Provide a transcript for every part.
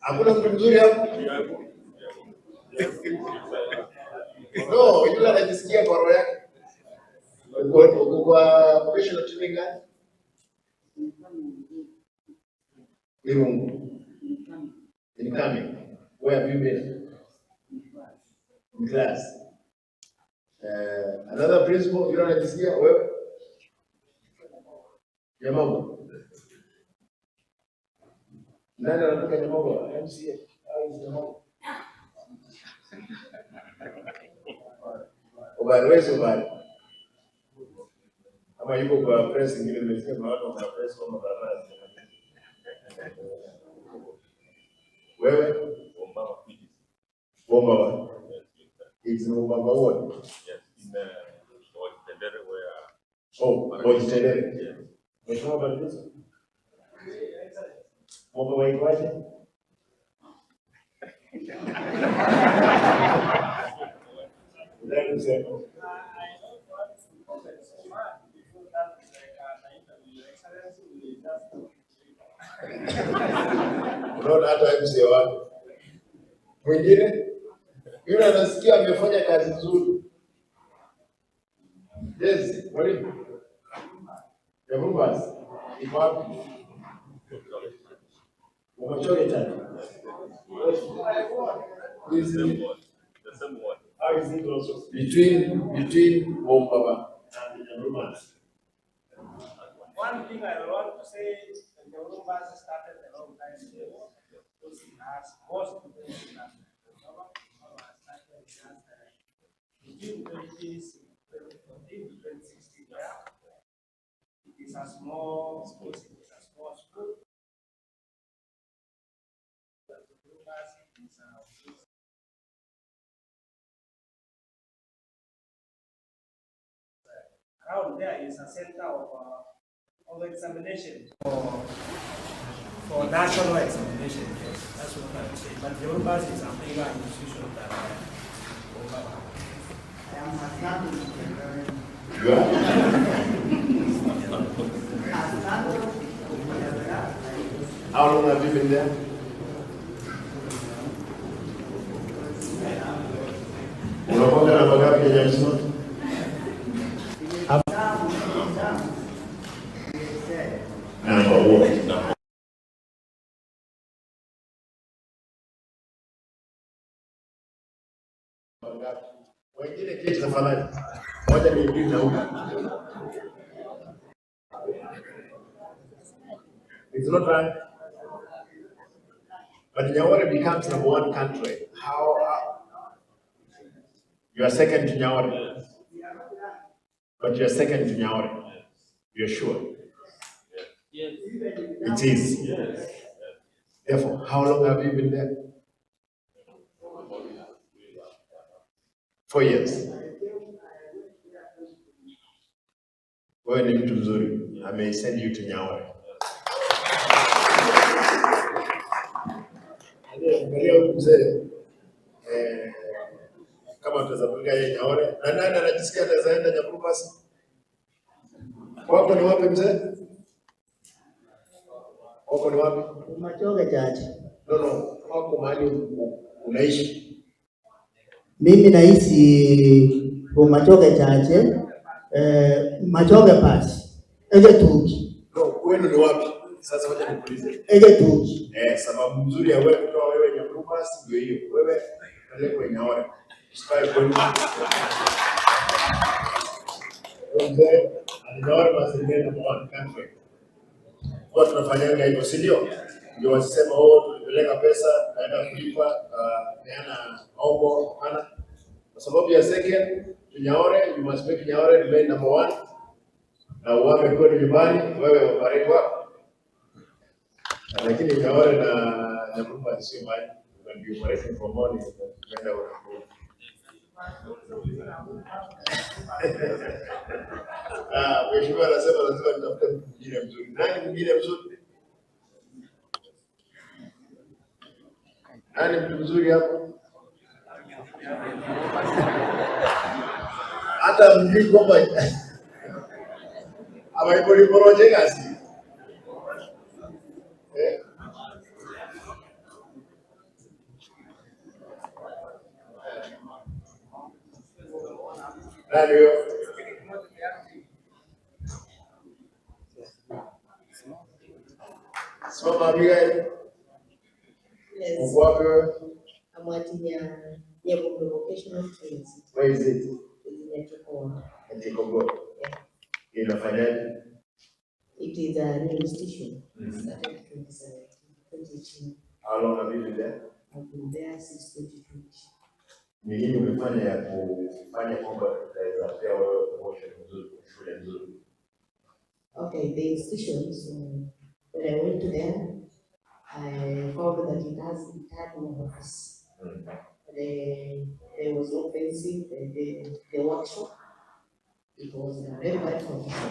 Hakuna mtu mzuri hapo. No, yule anajisikia kwa roho yake. Kwa professional training gani? Incoming. Where have you been? In class. Another principal, yule anajisikia wewe? Nyamongo. Nani anatoka Nyamongo? MCA. Nyamongo. Ubali. Ama yuko kwa press ingine nimesikia kwa watu wa press kama barabara. Wewe? Bomba. It's no Bomba what? Yes, in Tendere where Tendere. Yes. Mheshimiwa Badiza. Bomba waikwaje? Ndio sema. Unaona hata MC wako mwingine yule anasikia amefanya kazi nzuri. Yes, mwalimu. Yabumbas. Iko wapi? Umechoka tena. Is the same one. How is it also between Bombaba and Yabumbas? One thing I want to say, the Yabumbas started a long time ago. Because it has most of the between 2016, it is a small school. It is a small school. Around there is a center of examination for national examination. Yes, that's what I'm saying. But the Yabumbas is a bigger institution than How long have you been there? Unapoka na magapi ya jamii? Wengine kiti tafadhali. Moja ni mbili na huko. It's not right. But Nyaore becomes number one country. How you are second to Nyaore? But you are second to Nyaore. You are sure? Yes. It is. Yes. Therefore, how long have you been there? 4 years. Wewe ni mtu mzuri. I may send you to Nyaore. Angalia mzee. Kama tutazapeleka yeye Nyaore. Na nani anajisikia atazaenda Nyabumbas? Wako ni wapi mzee? Wako ni wapi? Machoge chache. No. Wako mahali unaishi. Mimi naishi kwa Machoge chache. Machoge pasi. Eje Tuki. No, kwenu ni wapi? Sasa wacha nikuulize. Eje Tuki. Sababu nzuri ya wewe kutoa wewe Nyabumbas ndio hiyo. Wewe pelekwe Nyaore. Usikae kwenu. Ndio, Nyaore basi ndio number one country. Kwa tunafanyanga hivyo, si ndio? Ndio wasema tulipeleka pesa, naenda kulipa, neana ongo, hana. Kwa sababu ya second, Nyaore, you must make Nyaore remain number one. Na uame kwa nyumbani, wewe operate wako. Lakini Nyaore na Nyabumbas sio mbali. When you operate for money, unaenda unakuwa. Mheshimiwa anasema lazima nitafute mtu mwingine mzuri. Nani mwingine mzuri? Nani mtu mzuri hapo? Hata mjui kwamba ama ipo poroje kasi. Nani huyo? Simama Abigail. Yes. Uko wapi wewe? I'm working near vocational training. Where is it? In Chokora. Chokora. Yeah. Inafanyaje? It is a new station. Started 2018. How long have you been there? I've been there since 2020. Ni nini umefanya ya kufanya kwamba utaweza pia wewe promotion nzuri shule nzuri? Okay, the institution, so when I went to there, I found that it had no office. There was no fencing, the workshop. It was a very bad condition.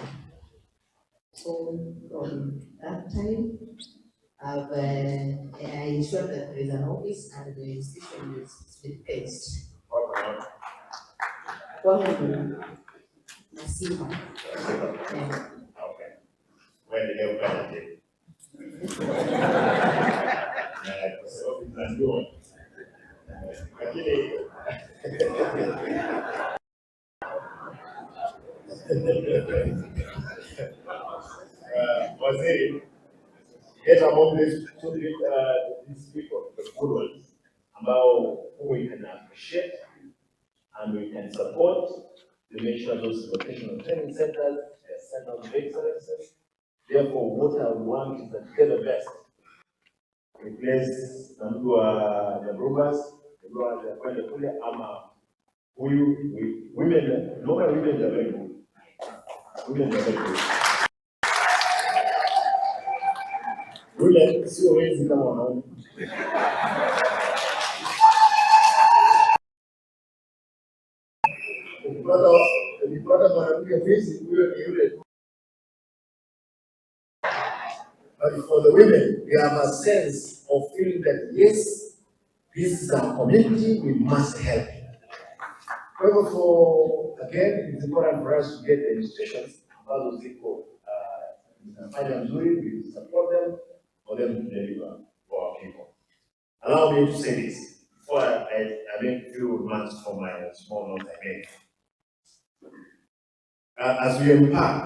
So from that time, I ensured that there is an office and the institution is replaced. Nasiba. Yeah. Okay. When did you plan it? Waziri, get among these people, the good ones, ambao we can appreciate and we can support to make sure those vocational training centers are centers of excellence. Therefore, what I want is that get the best. Replace na mtu wa Nabrugas, ndio anakwenda kule ama huyu women, no women are very good. Women are very good. Women sio wezi kama wanaume. Ukipata mwanamke hizi huyo ni yule. But for the women, we have a sense of feeling that yes, this is our community, we must help. Therefore, again, it's important for us to get the institutions ambazo ziko zinafanya nzuri, we support them for them to deliver for our people. Allow me to say this before I make a few remarks for my small notes I made. As we empower